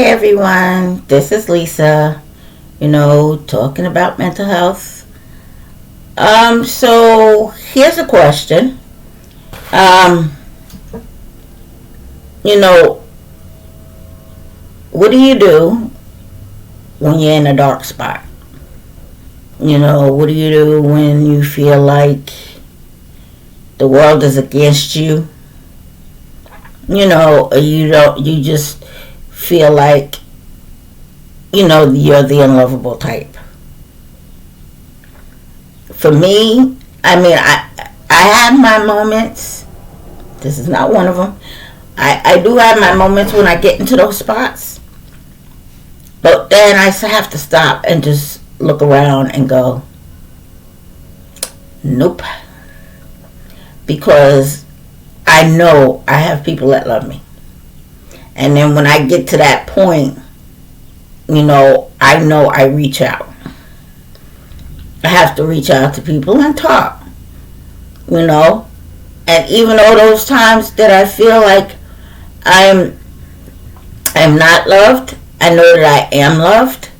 everyone, this is Lisa, talking about mental health. So here's a question. Um, you know, what do you do when you're in a dark spot? What do you do when you feel like the world is against you? You just feel like, you're the unlovable type. For me, I have my moments. This is not one of them. I do have my moments when I get into those spots. But then I have to stop and just look around and go, nope. Because I know I have people that love me. And then when I get to that point, I know I reach out. I have to reach out to people and talk, And even though those times that I feel like I'm not loved, I know that I am loved,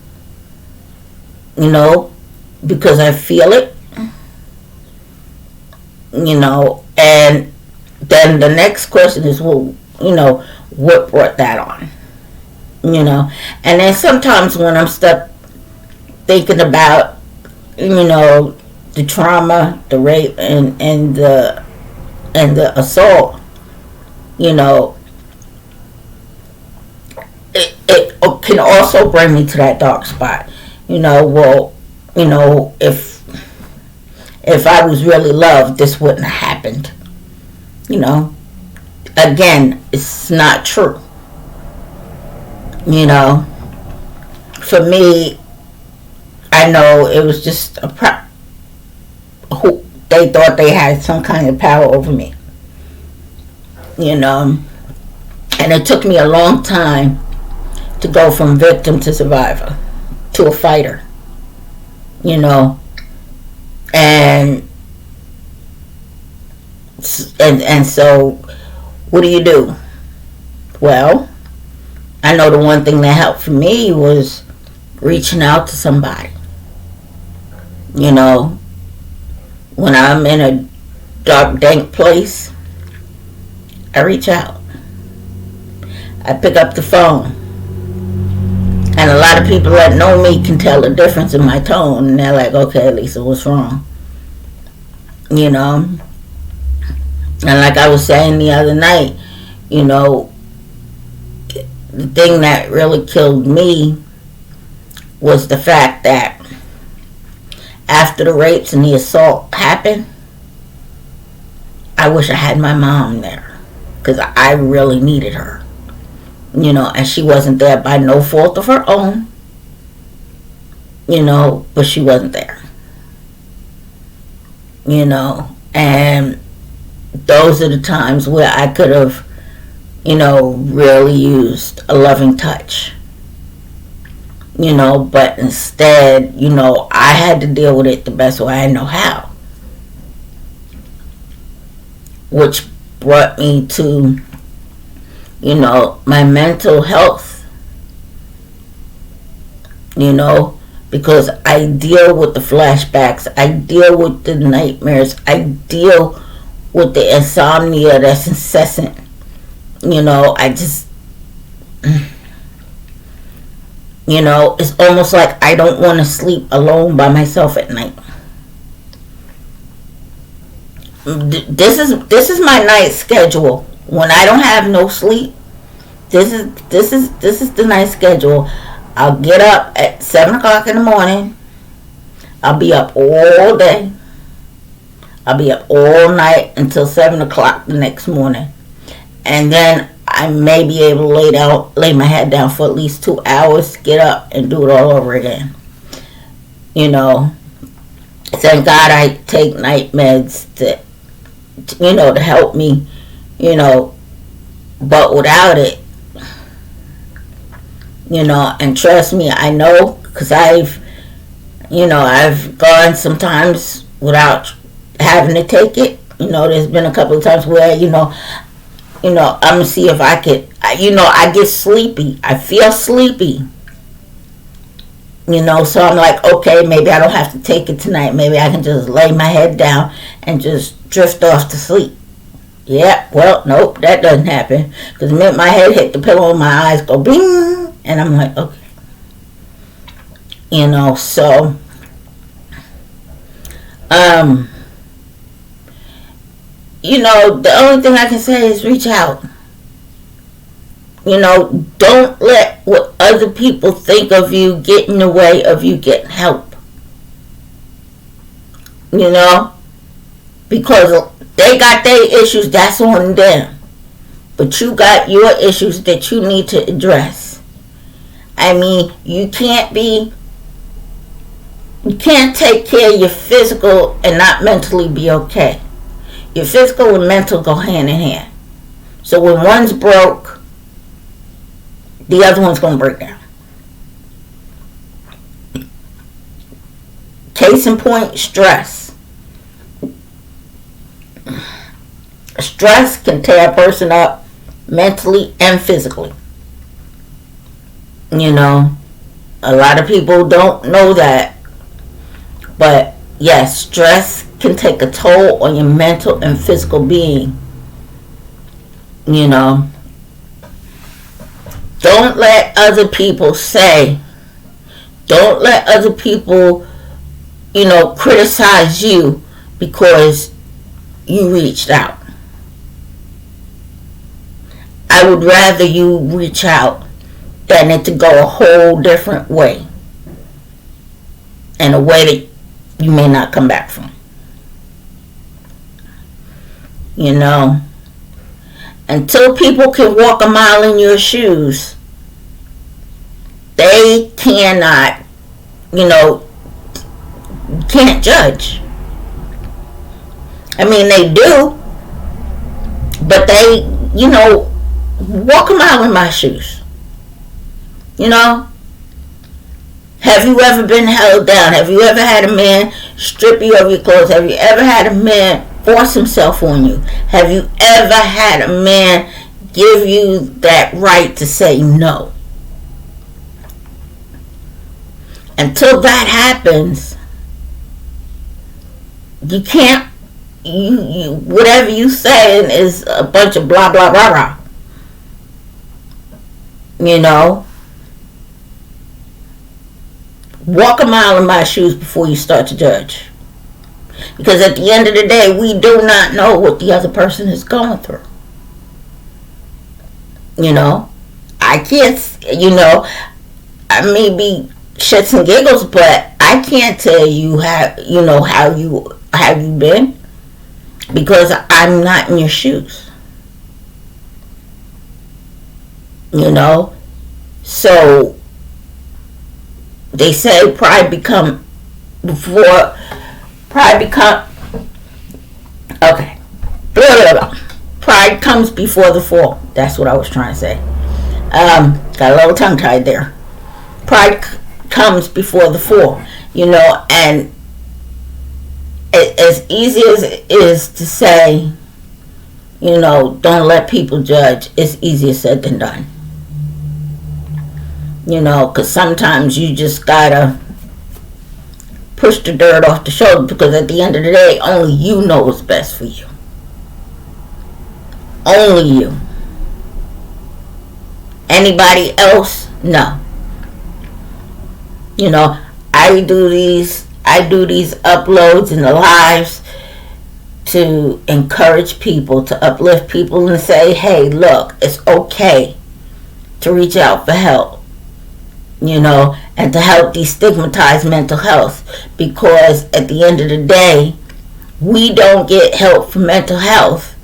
because I feel it, and then the next question is, well, what brought that on? And then sometimes when I'm stuck thinking about, the trauma, the rape, and the assault, it can also bring me to that dark spot. If I was really loved, this wouldn't have happened. Again, it's not true. For me, I know it was just they thought they had some kind of power over me. And it took me a long time to go from victim to survivor to a fighter. And so what do you do? Well, I know the one thing that helped for me was reaching out to somebody. When I'm in a dark, dank place, I reach out. I pick up the phone. And a lot of people that know me can tell the difference in my tone. And they're like, okay, Lisa, what's wrong? And like I was saying the other night, the thing that really killed me was the fact that after the rapes and the assault happened, I wish I had my mom there. Because I really needed her. And she wasn't there by no fault of her own. But she wasn't there. And those are the times where I could have, really used a loving touch. But instead, I had to deal with it the best way I know how. Which brought me to, my mental health. Because I deal with the flashbacks, I deal with the nightmares, I deal with the insomnia that's incessant. I just, it's almost like I don't want to sleep alone by myself at night. This is my night schedule. When I don't have no sleep, this is the night schedule. I'll get up at 7 o'clock in the morning. I'll be up all day. I'll be up all night until 7 o'clock the next morning. And then I may be able to lay my head down for at least 2 hours, get up and do it all over again. Thank God I take night meds to help me, but without it, and trust me, I know, because I've gone sometimes without having to take it. There's been a couple of times where, I'm going to see if I could, I get sleepy. I feel sleepy. So I'm like, okay, maybe I don't have to take it tonight. Maybe I can just lay my head down and just drift off to sleep. Yeah, well, nope, that doesn't happen. Because the minute my head hit the pillow, my eyes go bing. And I'm like, okay. So, the only thing I can say is reach out. Don't let what other people think of you get in the way of you getting help. Because they got their issues, that's on them. But you got your issues that you need to address. I mean, you can't take care of your physical and not mentally be okay. Your physical and mental go hand in hand. So when one's broke, the other one's going to break down. Case in point, stress. Stress can tear a person up mentally and physically. A lot of people don't know that. But yes, stress can take a toll on your mental and physical being. Don't let other people don't let other people, criticize you because you reached out. I would rather you reach out than it to go a whole different way. And a way that you may not come back from. Until people can walk a mile in your shoes, they cannot, can't judge. I mean, they do, but they, walk a mile in my shoes. Have you ever been held down? Have you ever had a man strip you of your clothes? Have you ever had a man force himself on you? Have you ever had a man give you that right to say no? Until that happens, you can't, whatever you saying is a bunch of blah, blah, blah, blah. Walk a mile in my shoes before you start to judge. Because at the end of the day, we do not know what the other person is going through. I can't, I may be shits and giggles, but I can't tell you how you been, because I'm not in your shoes. So they say pride comes before the fall. That's what I was trying to say. Got a little tongue tied there. Pride comes before the fall, and as easy as it is to say, don't let people judge, it's easier said than done. Because sometimes you just gotta push the dirt off the shoulder, because at the end of the day, only you know what's best for you. Only you. Anybody else? No. I do these uploads and the lives to encourage people, to uplift people and say, hey, look, it's okay to reach out for help. And to help destigmatize mental health, because at the end of the day, we don't get help for mental health,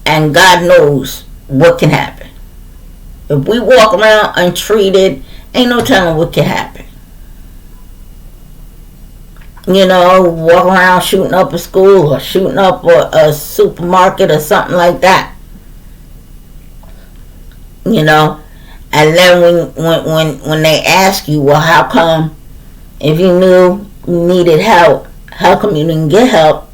and God knows what can happen. If we walk around untreated, ain't no telling what can happen. Walk around shooting up a school or shooting up a supermarket or something like that. And then when they ask you, well, how come, if you knew you needed help, how come you didn't get help?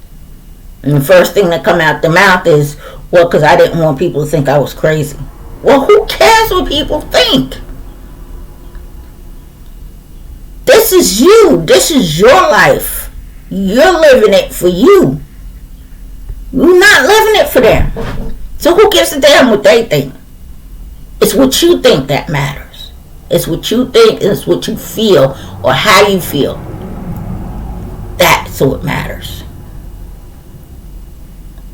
And the first thing that come out their mouth is, Well, because I didn't want people to think I was crazy. Well, who cares what people think? This is you. This is your life. You're living it for you. You're not living it for them. So who gives a damn what they think? It's what you think that matters. It's what you think. It's what you feel or how you feel. That's what matters.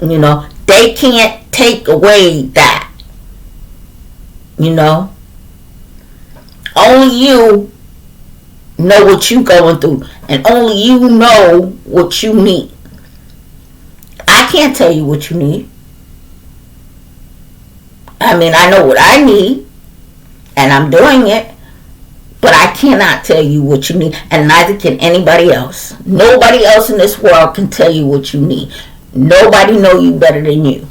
You know, they can't take away that. You know, only you know what you're going through, and only you know what you need. I can't tell you what you need. I mean, I know what I need, and I'm doing it, but I cannot tell you what you need, and neither can anybody else. Nobody else in this world can tell you what you need. Nobody know you better than you.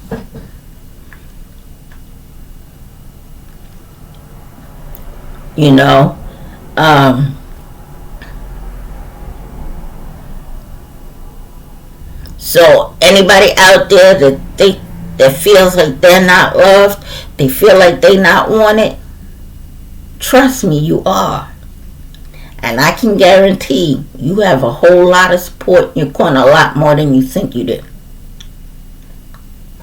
You know, so anybody out there that feels like they're not loved, they feel like they not wanted, trust me, you are. And I can guarantee you have a whole lot of support in your corner, a lot more than you think you do.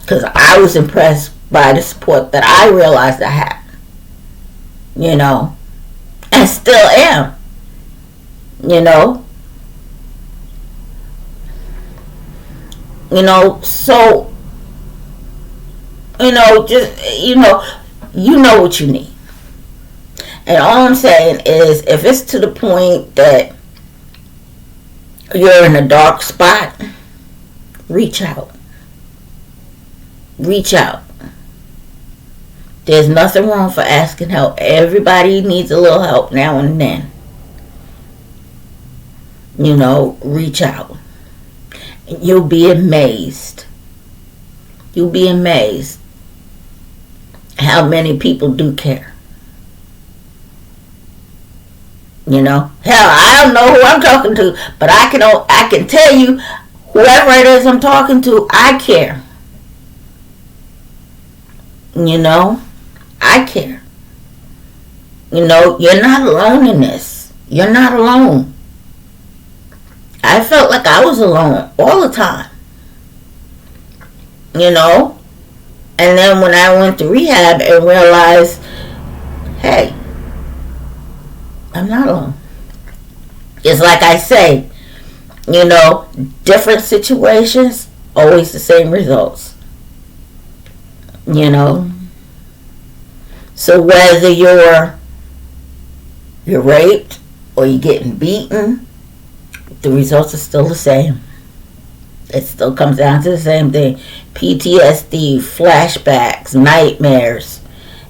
Because I was impressed by the support that I realized I had. You know, and still am. You know. You know, so, you know, just, you know what you need. And all I'm saying is, if it's to the point that you're in a dark spot, reach out. Reach out. There's nothing wrong for asking help. Everybody needs a little help now and then. You know, reach out. You'll be amazed. You'll be amazed how many people do care. You know, hell, I don't know who I'm talking to, but I can tell you, whoever it is I'm talking to, I care. You know, I care. You know, you're not alone in this. You're not alone. I felt like I was alone all the time. You know? And then when I went to rehab and realized, hey, I'm not alone. It's like I say, you know, different situations, always the same results. You know? So whether you're raped or you're getting beaten, the results are still the same. It still comes down to the same thing. PTSD, flashbacks, nightmares,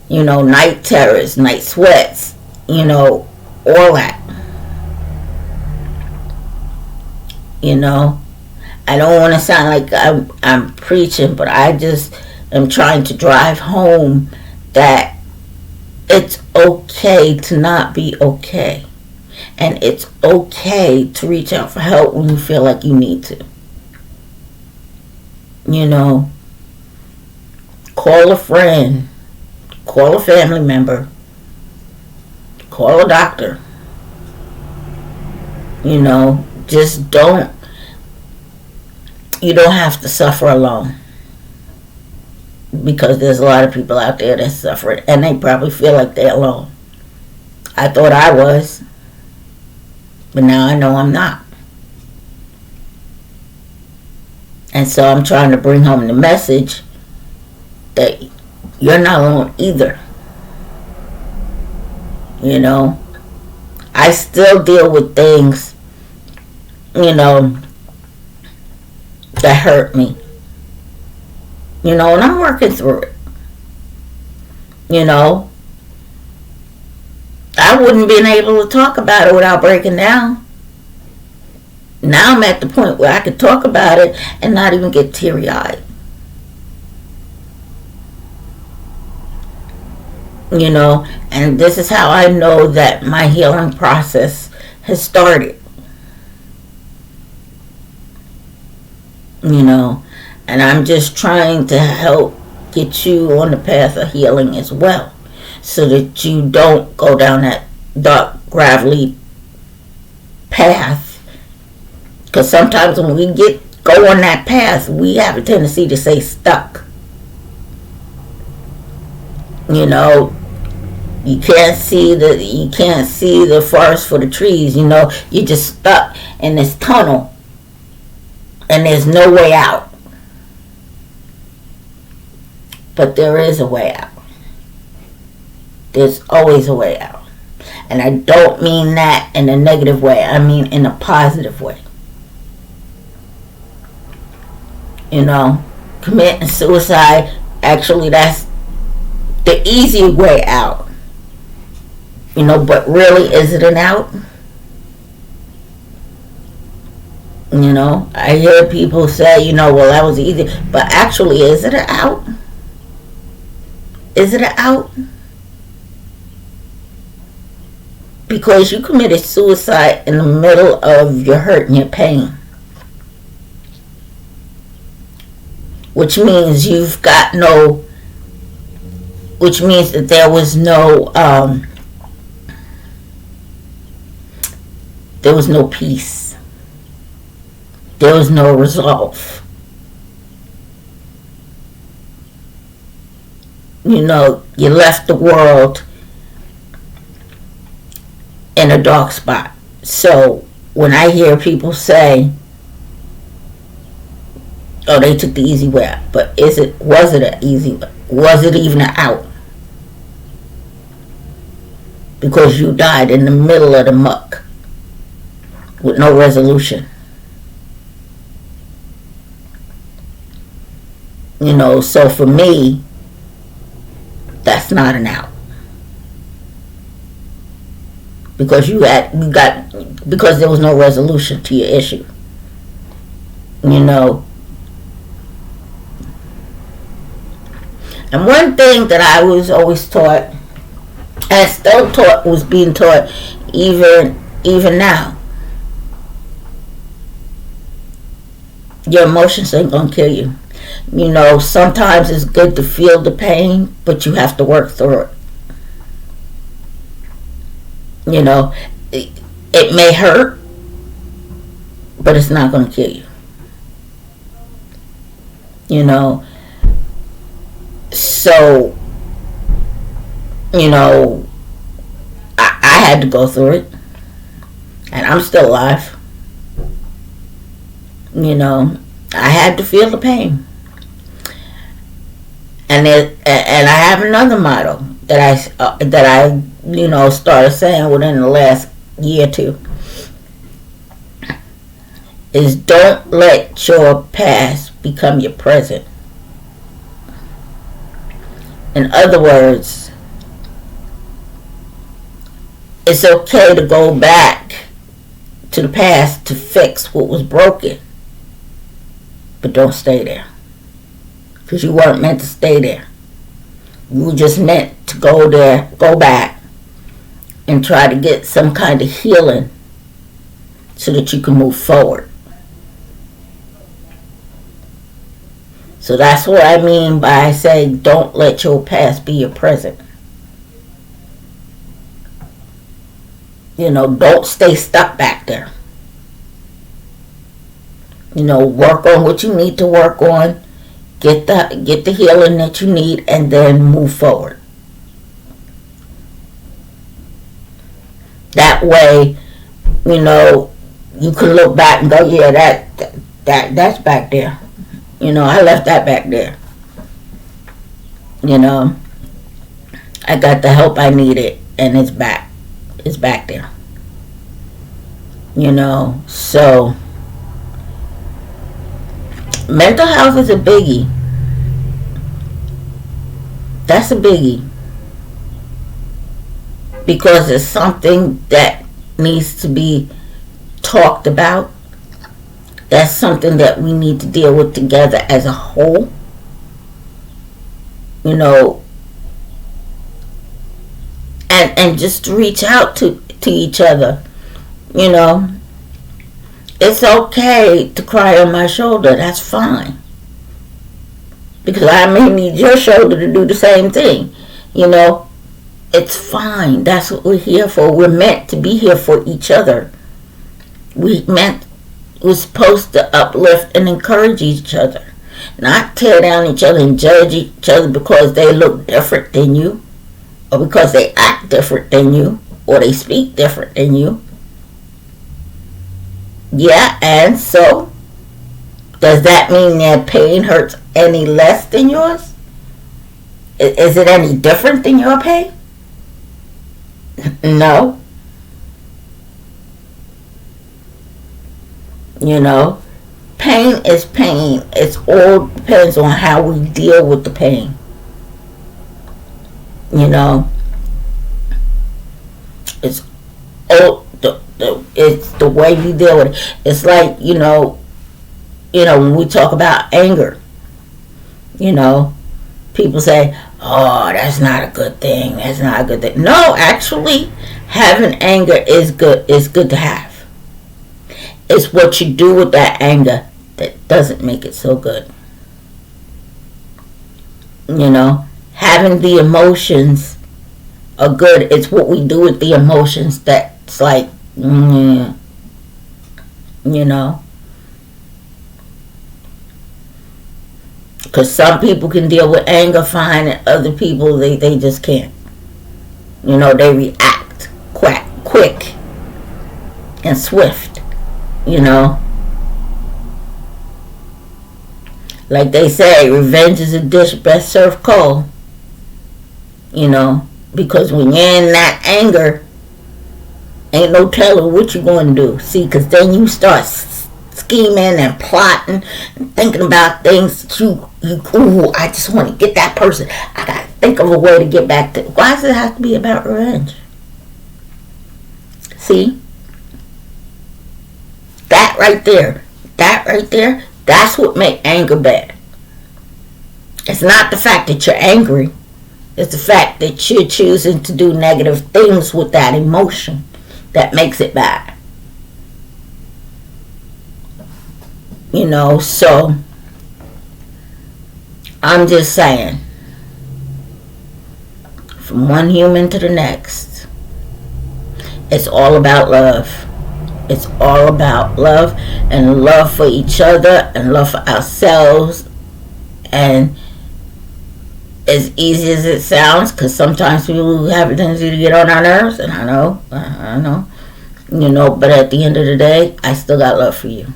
you know, night terrors, night sweats, you know, all that. You know, I don't want to sound like I'm preaching, but I just am trying to drive home that it's okay to not be okay. And it's okay to reach out for help when you feel like you need to. You know, call a friend, call a family member, call a doctor. You know, just you don't have to suffer alone. Because there's a lot of people out there that suffer and they probably feel like they're alone. I thought I was. But now I know I'm not. And so I'm trying to bring home the message that you're not alone either. You know, I still deal with things, you know, that hurt me. You know, and I'm working through it. You know, I wouldn't been able to talk about it without breaking down. Now I'm at the point where I can talk about it and not even get teary-eyed. You know, and this is how I know that my healing process has started. You know, and I'm just trying to help get you on the path of healing as well, so that you don't go down that dark, gravelly path. Because sometimes when we go on that path, we have a tendency to stay stuck. You know, you can't see the forest for the trees. You know, you're just stuck in this tunnel, and there's no way out. But there is a way out. There's always a way out. And I don't mean that in a negative way. I mean in a positive way. You know, committing suicide, actually that's the easy way out. You know, but really, is it an out? You know, I hear people say, you know, well, that was easy. But actually, is it an out? Is it an out? Because you committed suicide in the middle of your hurt and your pain. Which means which means that there was no peace. There was no resolve. You know, you left the world in a dark spot. So when I hear people say, oh, they took the easy way out, but was it an easy way? Was it even an out? Because you died in the middle of the muck with no resolution. You know, so for me, that's not an out. Because because there was no resolution to your issue. You know. And one thing that I was always taught, and still was being taught even now, your emotions ain't gonna kill you. You know, sometimes it's good to feel the pain, but you have to work through it. You know, it may hurt, but it's not going to kill you. You know, so, you know, I had to go through it, and I'm still alive. You know, I had to feel the pain. And I have another motto that I you know, started saying within the last year or two, is don't let your past become your present. In other words, it's okay to go back to the past to fix what was broken, but don't stay there, because you weren't meant to stay there. You were just meant to go back and try to get some kind of healing so that you can move forward. So that's what I mean by saying don't let your past be your present. You know, don't stay stuck back there. You know, work on what you need to work on, get the healing that you need, and then move forward. That way, you know, you can look back and go, yeah, that's back there. You know, I left that back there. You know, I got the help I needed, and it's back. It's back there. You know, so mental health is a biggie. That's a biggie. Because it's something that needs to be talked about. That's something that we need to deal with together as a whole. You know, and just reach out to each other. You know, it's okay to cry on my shoulder. That's fine. because I may need your shoulder to do the same thing. You know, it's fine. That's what we're here for. We're meant to be here for each other. We're supposed to uplift and encourage each other, not tear down each other and judge each other because they look different than you, or because they act different than you, or they speak different than you. Yeah, and so does that mean their pain hurts any less than yours? Is it any different than your pain? No. You know, pain is pain. It all depends on how we deal with the pain. You know, it's all it's the way you deal with it. It's like, when we talk about anger, people say, oh, that's not a good thing. That's not a good thing. No, actually, having anger is good. It's good to have. It's what you do with that anger that doesn't make it so good. Having the emotions are good. It's what we do with the emotions that's like, because some people can deal with anger fine and other people, they just can't. They react quick and swift, Like they say, revenge is a dish best served cold. Because when you're in that anger, ain't no telling what you're going to do. See, because then you start scheming and plotting and thinking about things that ooh, I just want to get that person. I got to think of a way to get back to. Why does it have to be about revenge? See? That right there, that's what makes anger bad. It's not the fact that you're angry. It's the fact that you're choosing to do negative things with that emotion that makes it bad. So I'm just saying, from one human to the next, it's all about love. It's all about love, and love for each other and love for ourselves. And as easy as it sounds, because sometimes people have a tendency to get on our nerves, and I know, but at the end of the day, I still got love for you.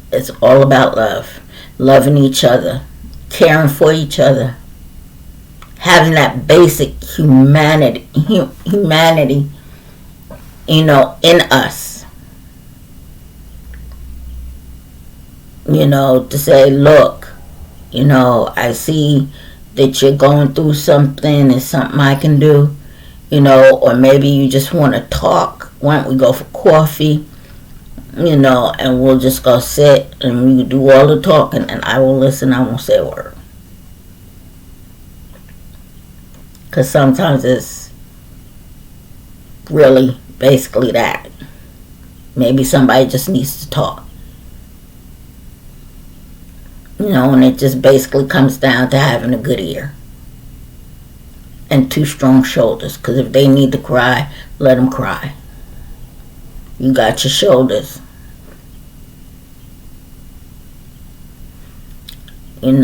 It's all about love, loving each other, caring for each other, having that basic humanity, in us. To say, look, I see that you're going through something. It's something I can do, or maybe you just want to talk. Why don't we go for coffee, and we'll just go sit and you do all the talking and I will listen. I won't say a word. Because sometimes it's really basically that. Maybe somebody just needs to talk. And it just basically comes down to having a good ear. And 2 strong shoulders. Because if they need to cry, let them cry. You got your shoulders. And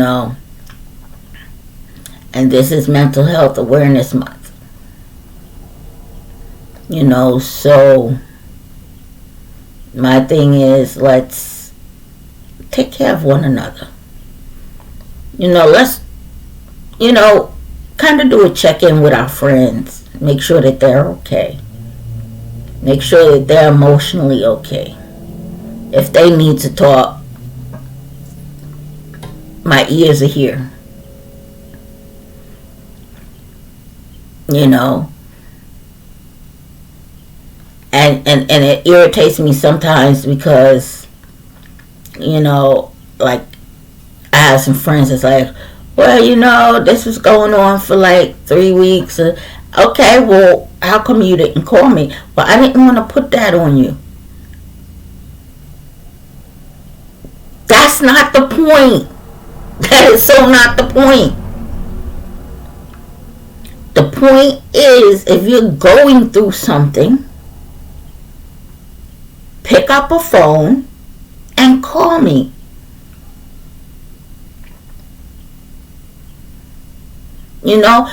this is Mental Health Awareness Month. So my thing is, let's take care of one another. Let's, kind of do a check-in with our friends. Make sure that they're okay. Make sure that they're emotionally okay. If they need to talk, my ears are here. And it irritates me sometimes because, like, I have some friends that's like, well, this was going on for like 3 weeks. Okay, well, how come you didn't call me? Well, I didn't want to put that on you. That's not the point. That is so not the point. The point is, if you're going through something, pick up a phone and call me. You know,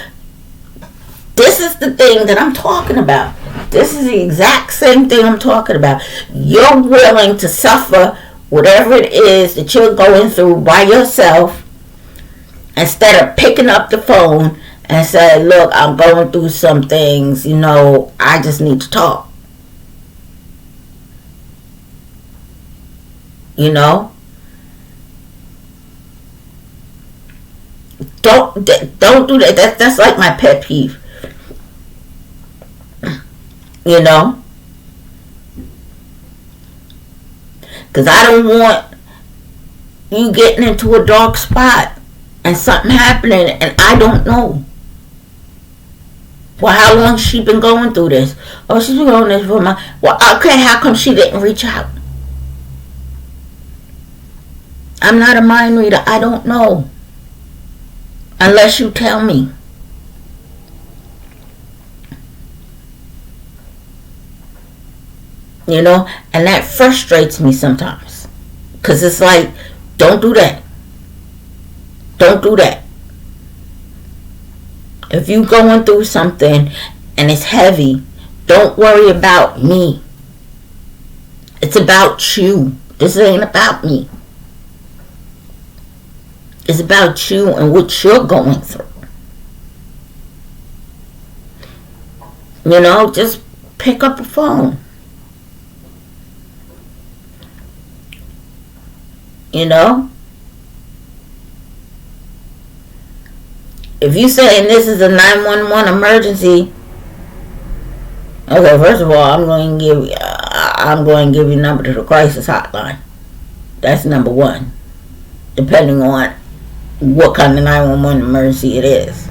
this is the thing that I'm talking about. This is the exact same thing I'm talking about. You're willing to suffer whatever it is that you're going through by yourself instead of picking up the phone and say, look, I'm going through some things, you know, I just need to talk. You know? Don't do that. That's like my pet peeve. You know? Because I don't want you getting into a dark spot and something happening and I don't know. Well, how long has she been going through this? Oh, she's been going this for well, okay, how come she didn't reach out? I'm not a mind reader. I don't know. Unless you tell me. You know? And that frustrates me sometimes. Because it's like, don't do that. Don't do that. If you're going through something and it's heavy, don't worry about me. It's about you. This ain't about me. It's about you and what you're going through. You know, just pick up the phone. You know? If you saying this is a 911 emergency, okay, first of all, I'm going to give you a number to the crisis hotline. That's number one. Depending on what kind of 911 emergency it is.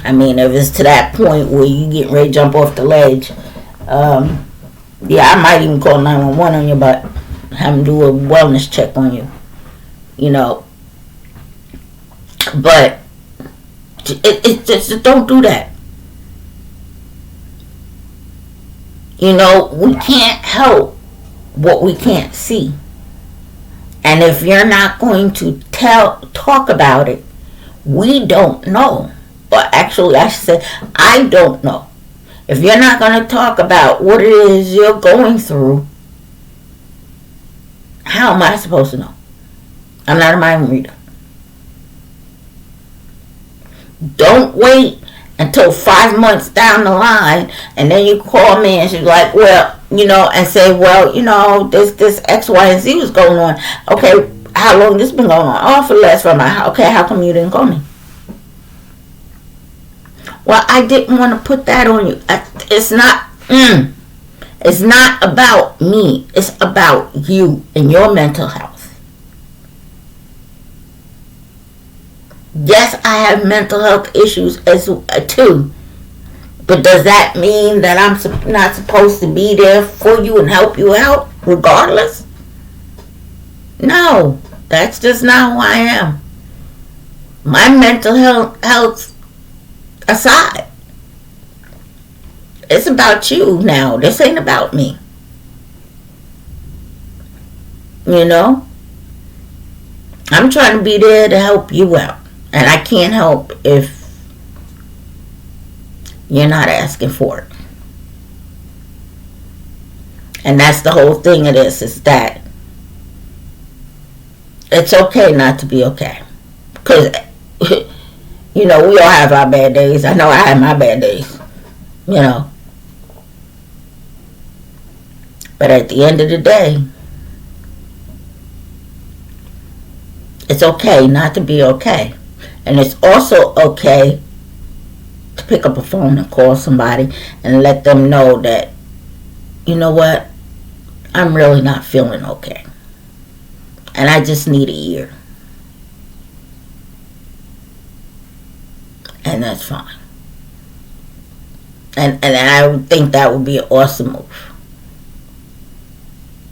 I mean, if it's to that point where you get ready to jump off the ledge, yeah, I might even call 911 on you, but have them do a wellness check on you. You know. But it just don't do that. You know, we can't help what we can't see. And if you're not going to talk about it, we don't know. Or actually, I should say, I don't know. If you're not going to talk about what it is you're going through, how am I supposed to know? I'm not a mind reader. Don't wait until 5 months down the line and then you call me and she's like, well, you know, and say, well, you know, this X, Y, and Z was going on. Okay, how long this been going on? Oh, for less from my, okay, how come you didn't call me? Well, I didn't want to put that on you. It's not about me. It's about you and your mental health. Yes, I have mental health issues too. But does that mean that I'm not supposed to be there for you and help you out regardless? No, that's just not who I am. My mental health aside, it's about you now. This ain't about me. You know? I'm trying to be there to help you out. And I can't help if you're not asking for it. And that's the whole thing of this, is that it's okay not to be okay. Because, you know, we all have our bad days. I know I have my bad days. You know. But at the end of the day, it's okay not to be okay. And it's also okay to pick up a phone and call somebody and let them know that, you know what, I'm really not feeling okay. And I just need a ear. And that's fine. And I would think that would be an awesome move.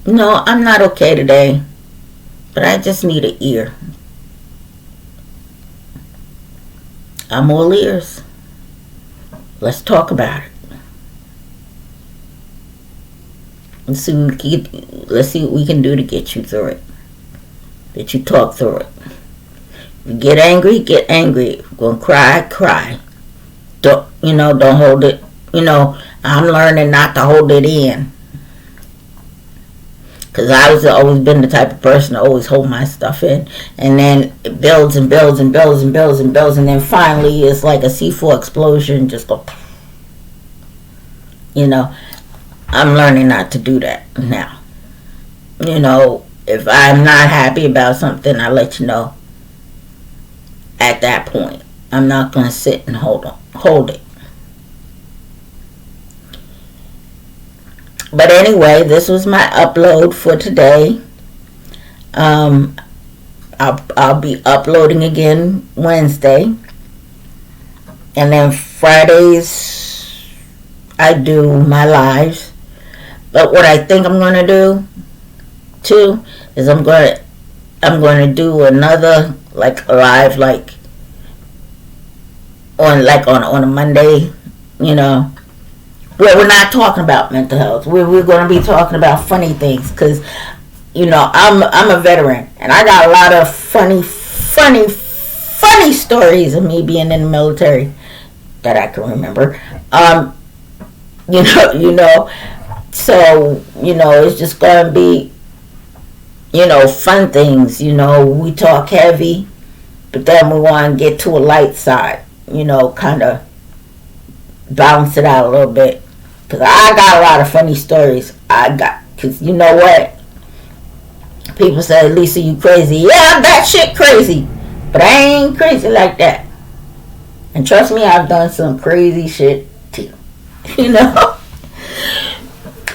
No, I'm not okay today. But I just need an ear. I'm all ears. Let's talk about it. Let's see what we can do to get you through it. That you talk through it. If you get angry, get angry. If you're gonna cry, cry. Don't hold it. I'm learning not to hold it in. Because I've always been the type of person to always hold my stuff in. And then it builds and builds and builds and builds and builds. And then finally it's like a C4 explosion. Just go. I'm learning not to do that now. If I'm not happy about something, I let you know at that point. I'm not going to sit and hold it. But anyway, this was my upload for today. I'll be uploading again Wednesday. And then Fridays, I do my lives. But what I think I'm going to do, too, is I'm going to do another, live, on a Monday, where we're not talking about mental health. We're going to be talking about funny things, because I'm a veteran and I got a lot of funny stories of me being in the military that I can remember. So it's just going to be fun things. We talk heavy, but then we want to get to a light side, kind of balance it out a little bit. Because I got a lot of funny stories. Because you know what? People say, Lisa, you crazy. Yeah, I'm that shit crazy. But I ain't crazy like that. And trust me, I've done some crazy shit too.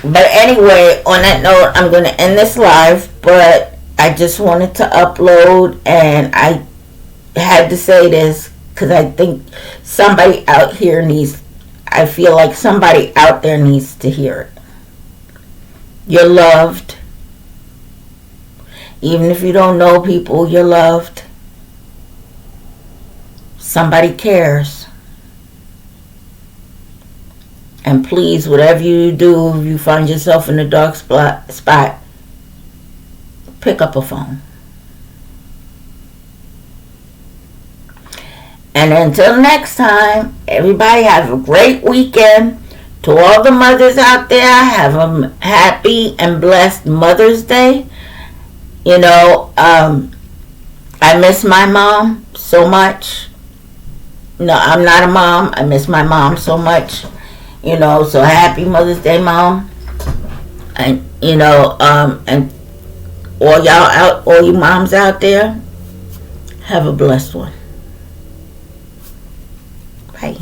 But anyway, on that note, I'm going to end this live. But I just wanted to upload. And I had to say this because I think somebody out here I feel like somebody out there needs to hear it. You're loved. Even if you don't know people, you're loved. Somebody cares. And please, whatever you do, if you find yourself in a dark spot, pick up a phone. And until next time, everybody have a great weekend. To all the mothers out there, have a happy and blessed Mother's Day. I miss my mom so much. No, I'm not a mom. I miss my mom so much. So happy Mother's Day, Mom. And, and all you moms out there, have a blessed one. Bye.